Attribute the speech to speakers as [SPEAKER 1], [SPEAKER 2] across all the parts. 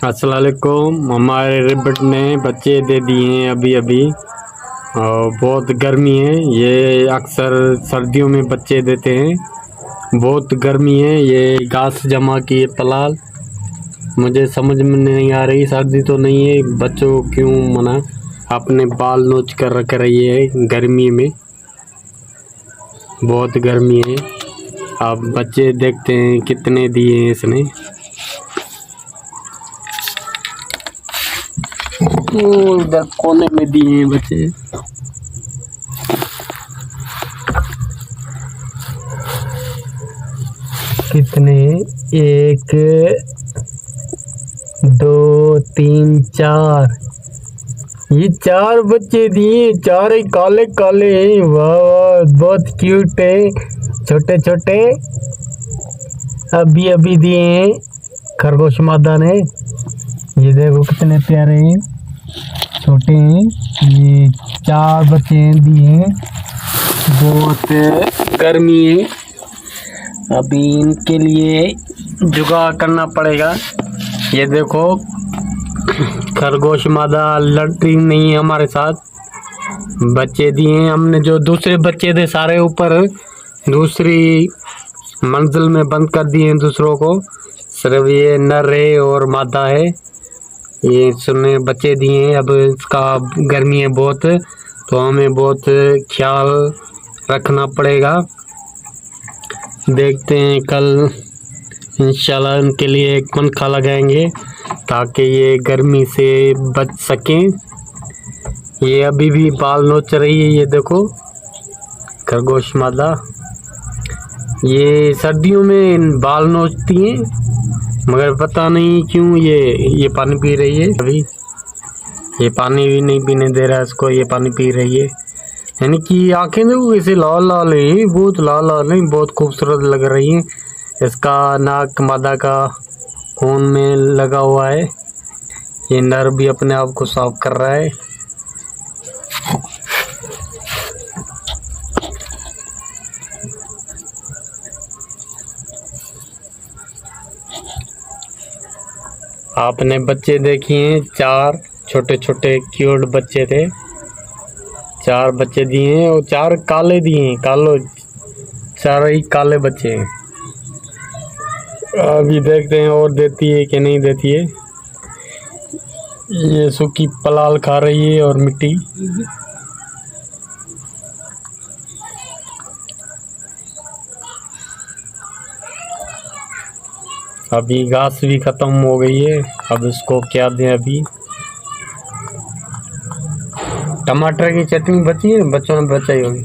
[SPEAKER 1] अस्सलाम वालेकुम। हमारे रिबट ने बच्चे दे दिए हैं अभी अभी, और बहुत गर्मी है। ये अक्सर सर्दियों में बच्चे देते हैं। बहुत गर्मी है। ये घास जमा की है पलाल, मुझे समझ में नहीं आ रही। सर्दी तो नहीं है, बच्चों को क्यों मना अपने बाल नोच कर रख रही है गर्मी में। बहुत गर्मी है। अब बच्चे देखते हैं कितने दिए हैं इसने। इधर कोने में दिए हैं बच्चे। कितने? 1 2 3 4। ये 4 बच्चे दिए, 4 ही काले काले हैं। वाह वाह, बहुत क्यूट है, छोटे छोटे। अभी अभी दिए हैं खरगोश मादा ने। ये देखो कितने प्यारे हैं, छोटे हैं। ये 4 बच्चे दिए हैं। बहुत गर्मी है, अभी इनके लिए जुगाड़ करना पड़ेगा। ये देखो खरगोश मादा लड़ती नहीं है हमारे साथ। बच्चे दिए हैं हमने, जो दूसरे बच्चे थे सारे ऊपर दूसरी मंजिल में बंद कर दिए हैं दूसरों को। सिर्फ ये नर है और मादा है। ये इसने बच्चे दिए हैं। अब इसका गर्मी है बहुत, तो हमें बहुत ख्याल रखना पड़ेगा। देखते हैं कल इंशाल्लाह इनके लिए एक पंखा लगाएंगे ताकि ये गर्मी से बच सकें। ये अभी भी बाल नोच रही है। ये देखो खरगोश मादा, ये सर्दियों में बाल नोचती हैं, मगर पता नहीं क्यों ये पानी पी रही है। अभी ये पानी भी नहीं पीने दे रहा है इसको। ये पानी पी रही है, यानी कि आंखें देखो कैसे लाल लाल है, बहुत लाल लाल है, बहुत खूबसूरत लग रही है। इसका नाक मादा का खून में लगा हुआ है। ये नर भी अपने आप को साफ कर रहा है। आपने बच्चे देखिए, 4 छोटे छोटे क्यूट बच्चे थे। 4 बच्चे दिए हैं और 4 काले दिए हैं। कालो 4 ही काले बच्चे हैं। अभी देखते हैं और देती है कि नहीं देती है। ये सूखी पलाल खा रही है और मिट्टी। अभी घास भी खत्म हो गई है। अब इसको क्या दें? अभी टमाटर की चटनी बची है, बच्चों ने बचाई होगी,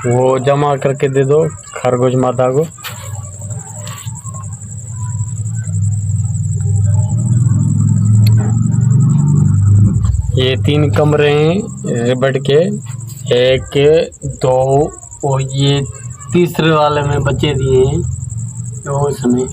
[SPEAKER 1] वो जमा करके दे दो खरगोश माता को। ये 3 कमरे हैं रिबट के, 1 2 और ये तीसरे वाले में बच्चे दिए हैं। तो उसमें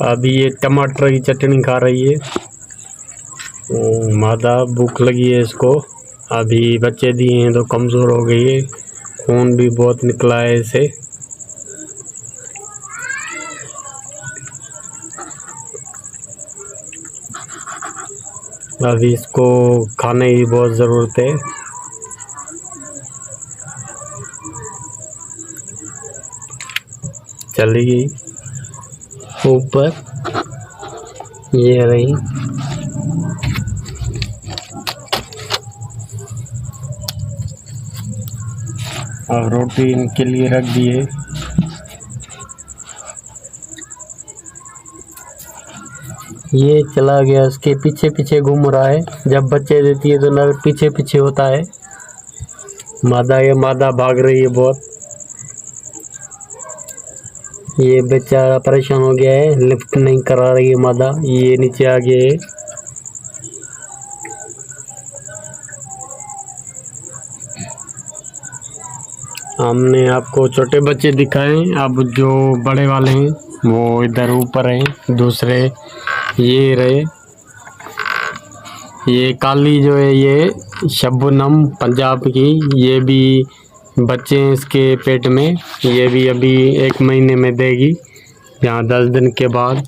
[SPEAKER 1] अभी ये टमाटर की चटनी खा रही है। मादा भूख लगी है इसको। अभी बच्चे दिए हैं तो कमज़ोर हो गई है, खून भी बहुत निकला है इसे। अभी इसको खाने की बहुत ज़रूरत है। चली गई ऊपर, ये रही। और रोटी इनके लिए रख दिए। ये चला गया, इसके पीछे पीछे घूम रहा है। जब बच्चे देती है तो नर पीछे पीछे होता है। ये मादा भाग रही है बहुत। ये बेचारा परेशान हो गया है, लिफ्ट नहीं करा रही है मादा। ये नीचे आ गए है। हमने आपको छोटे बच्चे दिखाए, अब जो बड़े वाले हैं वो इधर ऊपर हैं। दूसरे ये रहे। ये काली जो है ये शबनम पंजाब की, ये भी बच्चे हैं इसके पेट में, ये भी अभी 1 महीने में देगी, यहाँ 10 दिन के बाद।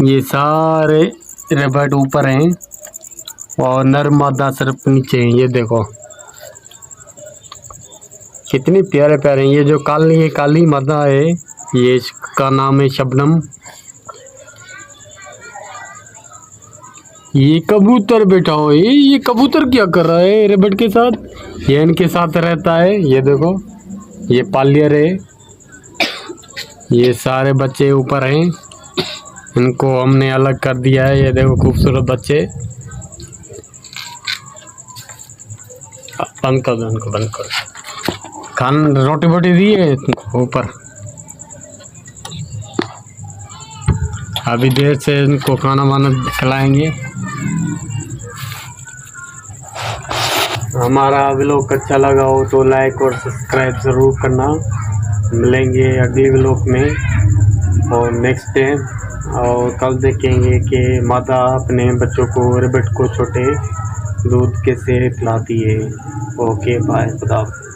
[SPEAKER 1] ये सारे रेबट ऊपर हैं और नर मादा सिर्फ नीचे हैं। ये देखो कितनी प्यारे प्यारे हैं। ये जो काली मादा है ये इसका नाम है शबनम। ये कबूतर बैठा हो, ये कबूतर क्या कर रहा है रेबट के साथ? ये इनके साथ रहता है। ये देखो ये पालियर है। ये सारे बच्चे ऊपर हैं, इनको हमने अलग कर दिया है। ये देखो खूबसूरत बच्चे। बंद कर दो इनको, बंद कर। खान रोटी बोटी दी है ऊपर। अभी देर से इनको खाना वाना खिलाएंगे। हमारा व्लॉग अच्छा लगा हो तो लाइक और सब्सक्राइब ज़रूर करना। मिलेंगे अगले व्लॉग में और नेक्स्ट डे, और कल देखेंगे कि माता अपने बच्चों को रेबट को छोटे दूध कैसे पिलाती है। ओके बाय, खुदा हाफ़िज़।